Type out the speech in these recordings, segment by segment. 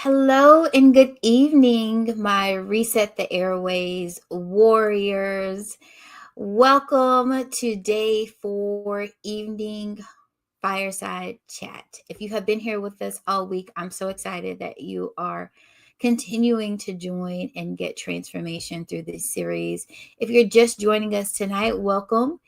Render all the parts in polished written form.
Hello and good evening, my Reset the Airways warriors. Welcome to day 4 evening fireside chat. If you have been here with us all week, I'm so excited that you are continuing to join and get transformation through this series. If you're just joining us tonight, welcome.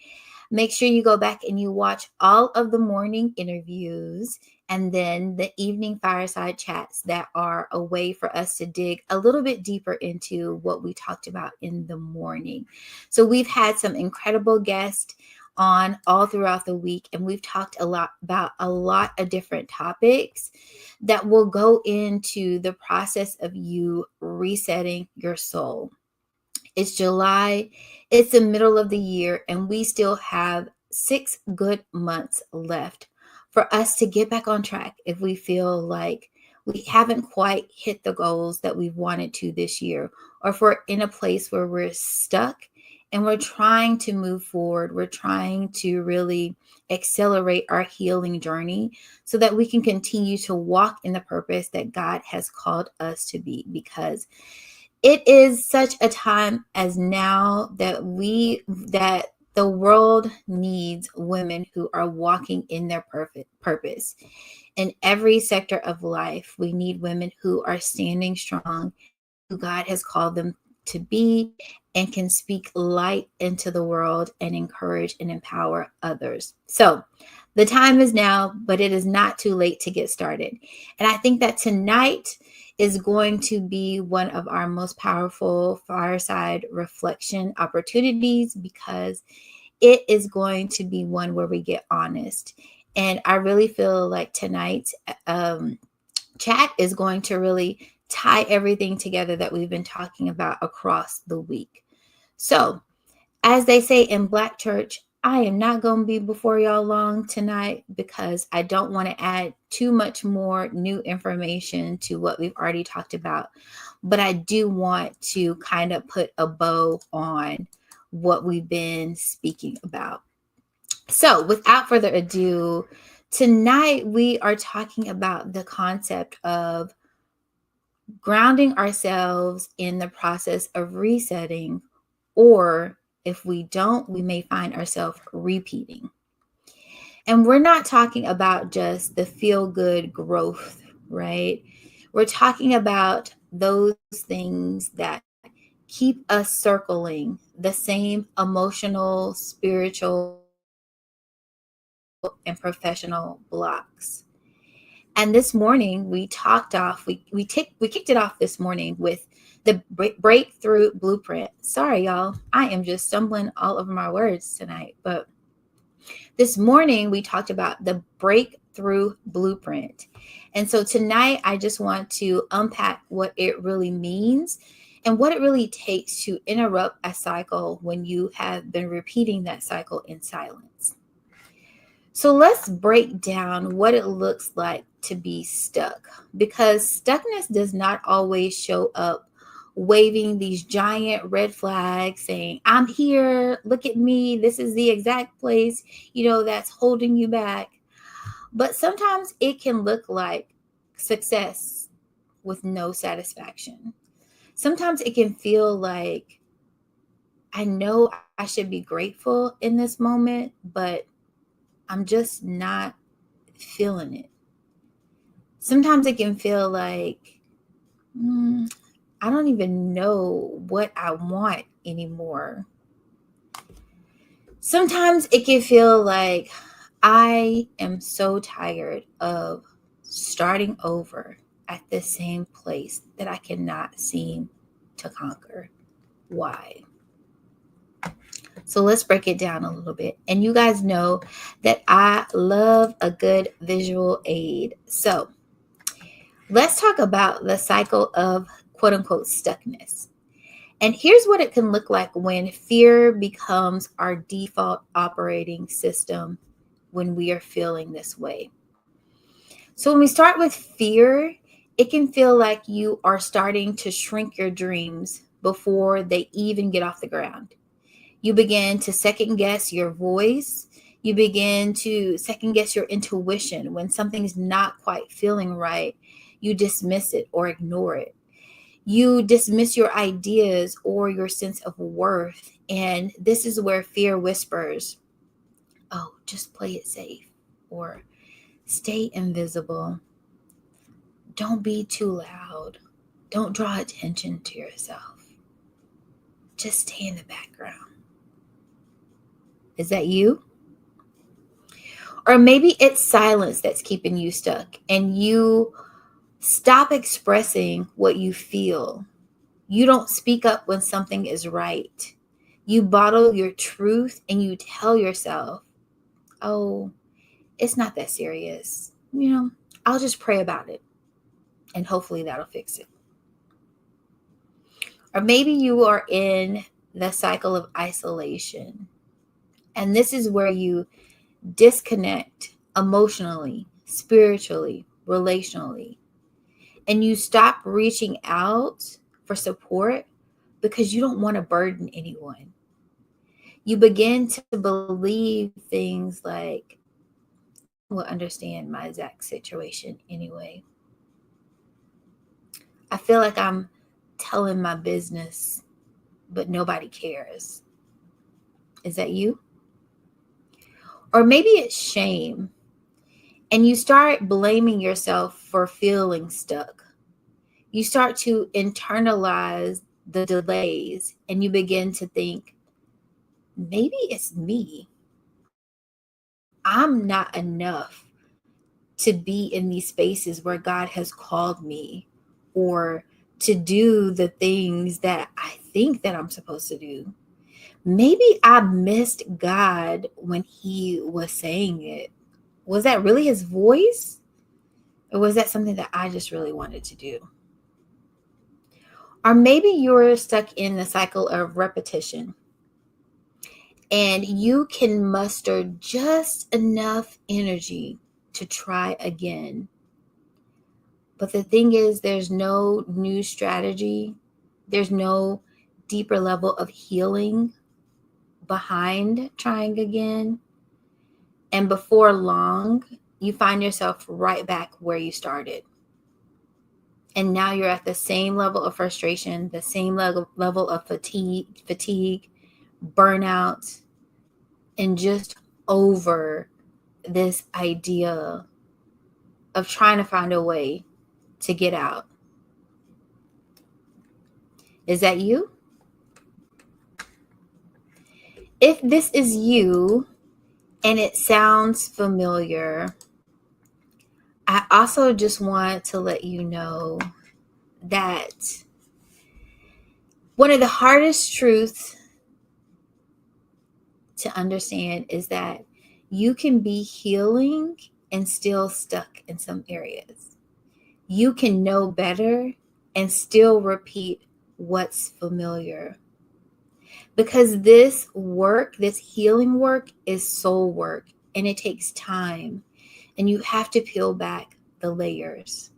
Make sure you go back and you watch all of the morning interviews and then the evening fireside chats that are a way for us to dig a little bit deeper into what we talked about in the morning. So we've had some incredible guests on all throughout the week, and we've talked a lot about a lot of different topics that will go into the process of you resetting your soul. It's July, it's the middle of the year, and we still have 6 good months left for us to get back on track if we feel like we haven't quite hit the goals that we've wanted to this year, or if we're in a place where we're stuck and we're trying to move forward, we're trying to really accelerate our healing journey so that we can continue to walk in the purpose that God has called us to be, because it is such a time as now that the world needs women who are walking in their perfect purpose. In every sector of life, we need women who are standing strong, who God has called them to be, and can speak light into the world and encourage and empower others. So the time is now, but it is not too late to get started. And I think that tonight is going to be one of our most powerful fireside reflection opportunities, because it is going to be one where we get honest. And I really feel like tonight's chat is going to really tie everything together that we've been talking about across the week. So, as they say in Black church, I am not going to be before y'all long tonight, because I don't want to add too much more new information to what we've already talked about. But I do want to kind of put a bow on what we've been speaking about. So without further ado, tonight we are talking about the concept of grounding ourselves in the process of resetting, or if we don't, we may find ourselves repeating. And we're not talking about just the feel-good growth, right? We're talking about those things that keep us circling the same emotional, spiritual, and professional blocks. And this morning we kicked it off this morning with the breakthrough blueprint. Sorry, y'all. I am just stumbling all over my words tonight. But this morning we talked about the breakthrough blueprint. And so tonight I just want to unpack what it really means and what it really takes to interrupt a cycle when you have been repeating that cycle in silence. So let's break down what it looks like to be stuck, because stuckness does not always show up waving these giant red flags saying, I'm here, look at me, this is the exact place, that's holding you back. But sometimes it can look like success with no satisfaction. Sometimes it can feel like, I know I should be grateful in this moment, but I'm just not feeling it. Sometimes it can feel like, I don't even know what I want anymore. Sometimes it can feel like I am so tired of starting over at the same place that I cannot seem to conquer. Why? So let's break it down a little bit. And you guys know that I love a good visual aid. So let's talk about the cycle of quote unquote stuckness. And here's what it can look like when fear becomes our default operating system when we are feeling this way. So when we start with fear, it can feel like you are starting to shrink your dreams before they even get off the ground. You begin to second guess your voice. You begin to second guess your intuition. When something's not quite feeling right, you dismiss it or ignore it. You dismiss your ideas or your sense of worth. And this is where fear whispers, oh, just play it safe, or stay invisible. Don't be too loud. Don't draw attention to yourself. Just stay in the background. Is that you? Or maybe it's silence that's keeping you stuck and you stop expressing what you feel. You don't speak up when something is right. You bottle your truth and you tell yourself, oh, it's not that serious. I'll just pray about it and hopefully that'll fix it. Or maybe you are in the cycle of isolation. And this is where you disconnect emotionally, spiritually, relationally. And you stop reaching out for support because you don't want to burden anyone. You begin to believe things like, will understand my exact situation anyway. I feel like I'm telling my business, but nobody cares. Is that you? Or maybe it's shame, and you start blaming yourself for feeling stuck. You start to internalize the delays, and you begin to think, maybe it's me. I'm not enough to be in these spaces where God has called me, or to do the things that I think that I'm supposed to do. Maybe I missed God when he was saying it. Was that really his voice? Or was that something that I just really wanted to do? Or maybe you're stuck in the cycle of repetition and you can muster just enough energy to try again. But the thing is, there's no new strategy. There's no deeper level of healing behind trying again. And before long, you find yourself right back where you started. And now you're at the same level of frustration, the same level of fatigue, burnout, and just over this idea of trying to find a way to get out. Is that you? If this is you and it sounds familiar, I also just want to let you know that one of the hardest truths to understand is that you can be healing and still stuck in some areas. You can know better and still repeat what's familiar. Because this work, this healing work, is soul work and it takes time. And you have to peel back the layers.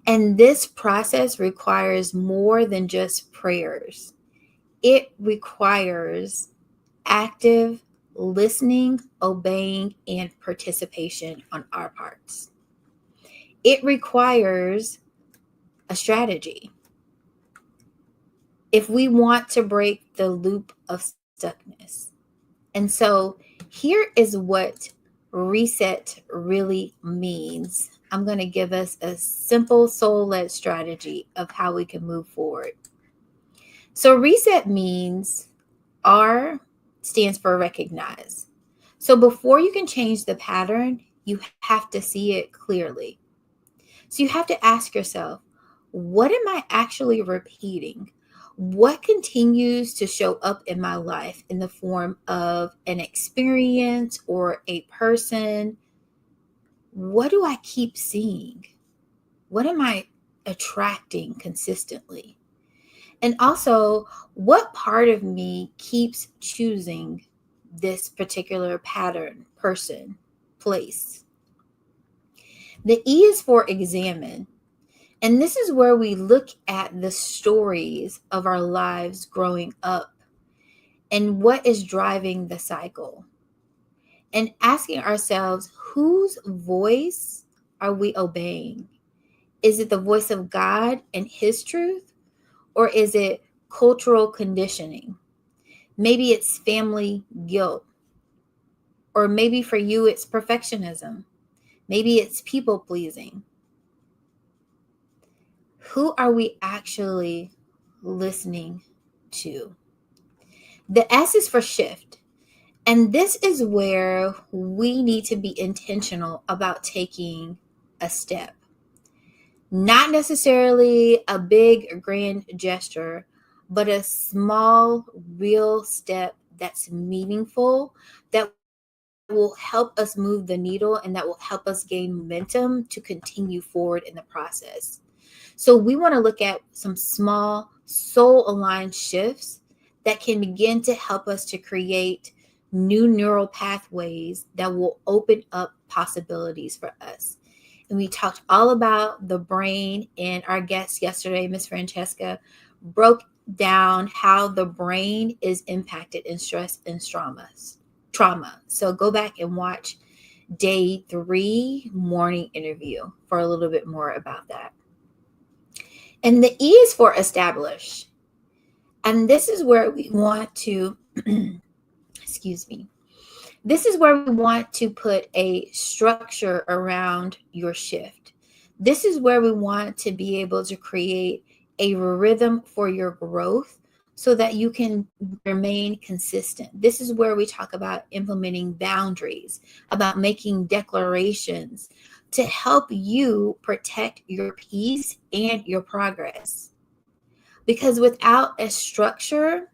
And this process requires more than just prayers. It requires active listening, obeying, and participation on our parts. It requires a strategy. If we want to break the loop of stuckness. And so here is what reset really means. I'm going to give us a simple soul-led strategy of how we can move forward. So reset means R stands for recognize. So before you can change the pattern, you have to see it clearly. So you have to ask yourself, what am I actually repeating? What continues to show up in my life in the form of an experience or a person? What do I keep seeing? What am I attracting consistently? And also, what part of me keeps choosing this particular pattern, person, place? The E is for examine. And this is where we look at the stories of our lives growing up and what is driving the cycle. and asking ourselves, whose voice are we obeying? Is it the voice of God and His truth? Or is it cultural conditioning? Maybe it's family guilt. Or maybe for you, it's perfectionism. Maybe it's people pleasing. Who are we actually listening to? The S is for shift. And this is where we need to be intentional about taking a step. Not necessarily a big grand gesture, but a small, real step that's meaningful, that will help us move the needle, and that will help us gain momentum to continue forward in the process. So we want to look at some small soul aligned shifts that can begin to help us to create new neural pathways that will open up possibilities for us. And we talked all about the brain, and our guest yesterday, Miss Francesca, broke down how the brain is impacted in stress and trauma. So go back and watch day 3 morning interview for a little bit more about that. And the E is for establish. And this is where we want to, excuse me, this is where we want to put a structure around your shift. This is where we want to be able to create a rhythm for your growth so that you can remain consistent. This is where we talk about implementing boundaries, about making declarations to help you protect your peace and your progress. Because without a structure,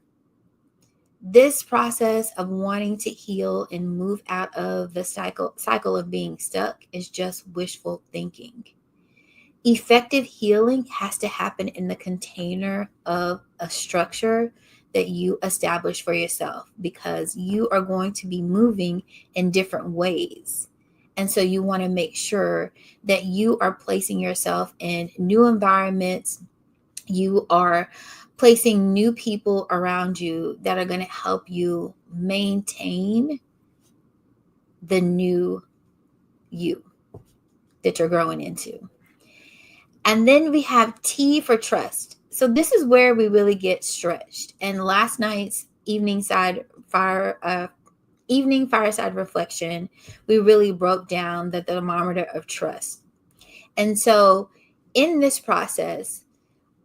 this process of wanting to heal and move out of the cycle of being stuck is just wishful thinking. Effective healing has to happen in the container of a structure that you establish for yourself, because you are going to be moving in different ways. And so you want to make sure that you are placing yourself in new environments. You are placing new people around you that are going to help you maintain the new you that you're growing into. And then we have T for trust. So this is where we really get stretched. And last night's evening fireside reflection, we really broke down the thermometer of trust. And so in this process,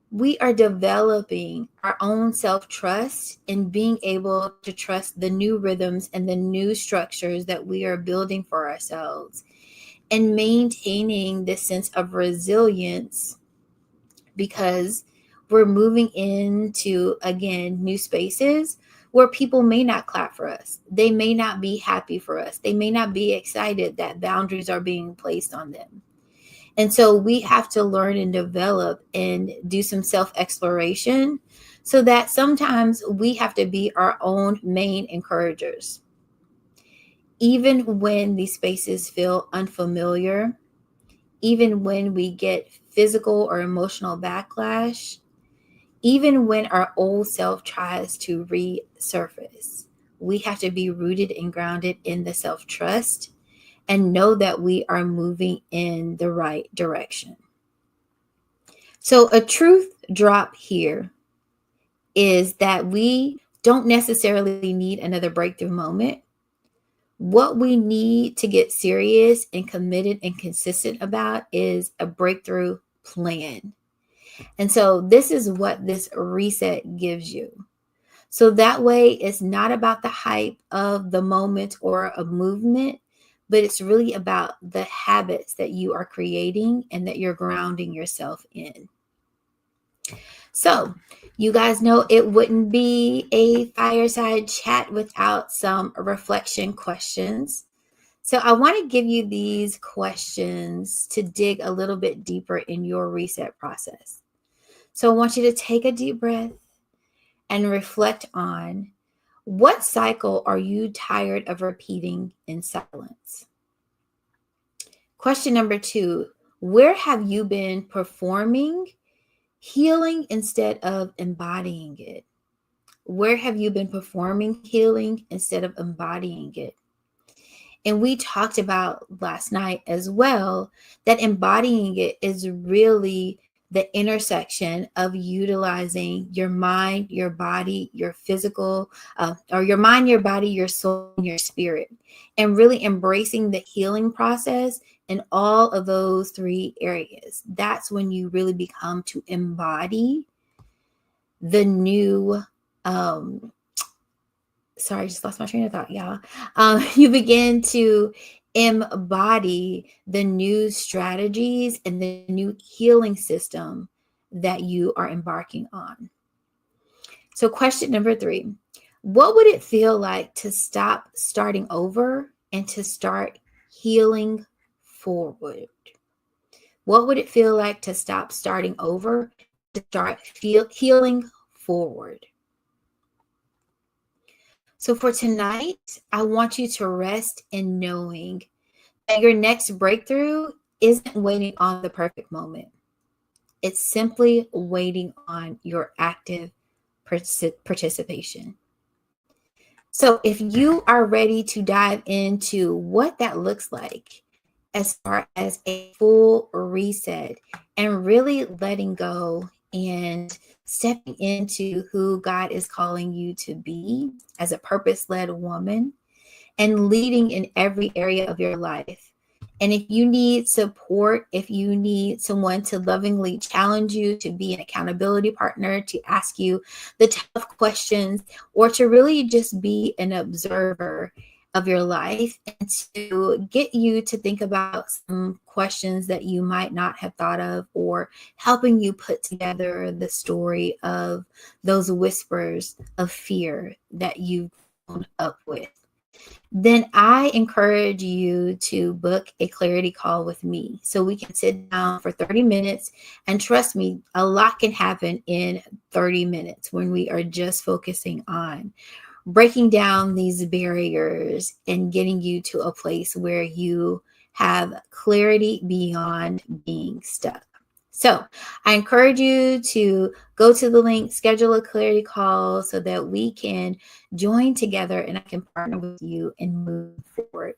we are developing our own self-trust and being able to trust the new rhythms and the new structures that we are building for ourselves, and maintaining this sense of resilience, because we're moving into, again, new spaces where people may not clap for us. They may not be happy for us. They may not be excited that boundaries are being placed on them. And so we have to learn and develop and do some self-exploration, so that sometimes we have to be our own main encouragers. Even when these spaces feel unfamiliar, even when we get physical or emotional backlash, even when our old self tries to resurface, we have to be rooted and grounded in the self-trust and know that we are moving in the right direction. So a truth drop here is that we don't necessarily need another breakthrough moment. What we need to get serious and committed and consistent about is a breakthrough plan. And so this is what this reset gives you. So that way, it's not about the hype of the moment or a movement, but it's really about the habits that you are creating and that you're grounding yourself in. So you guys know it wouldn't be a fireside chat without some reflection questions. So I want to give you these questions to dig a little bit deeper in your reset process. So I want you to take a deep breath and reflect on, what cycle are you tired of repeating in silence? Question number 2, where have you been performing healing instead of embodying it? Where have you been performing healing instead of embodying it? And we talked about last night as well that embodying it is really the intersection of utilizing your mind, your body, your physical, or your mind, your body, your soul, and your spirit, and really embracing the healing process in all of those three areas. That's when you really become to embody the new, sorry, I just lost my train of thought, y'all. You begin to embody the new strategies and the new healing system that you are embarking on. So, question number 3, what would it feel like to stop starting over and to start healing forward? What would it feel like to stop starting over, to start healing forward? So for tonight, I want you to rest in knowing that your next breakthrough isn't waiting on the perfect moment. It's simply waiting on your active participation. So if you are ready to dive into what that looks like as far as a full reset and really letting go and stepping into who God is calling you to be as a purpose-led woman and leading in every area of your life. And if you need support, if you need someone to lovingly challenge you, to be an accountability partner, to ask you the tough questions, or to really just be an observer of your life and to get you to think about some questions that you might not have thought of, or helping you put together the story of those whispers of fear that you've grown up with, then I encourage you to book a clarity call with me so we can sit down for 30 minutes. And trust me, a lot can happen in 30 minutes when we are just focusing on breaking down these barriers and getting you to a place where you have clarity beyond being stuck. So I encourage you to go to the link, schedule a clarity call so that we can join together and I can partner with you and move forward.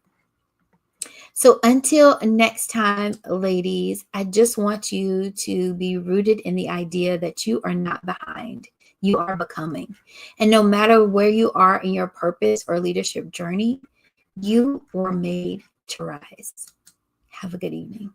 So until next time, ladies, I just want you to be rooted in the idea that you are not behind. You are becoming. And no matter where you are in your purpose or leadership journey, you were made to rise. Have a good evening.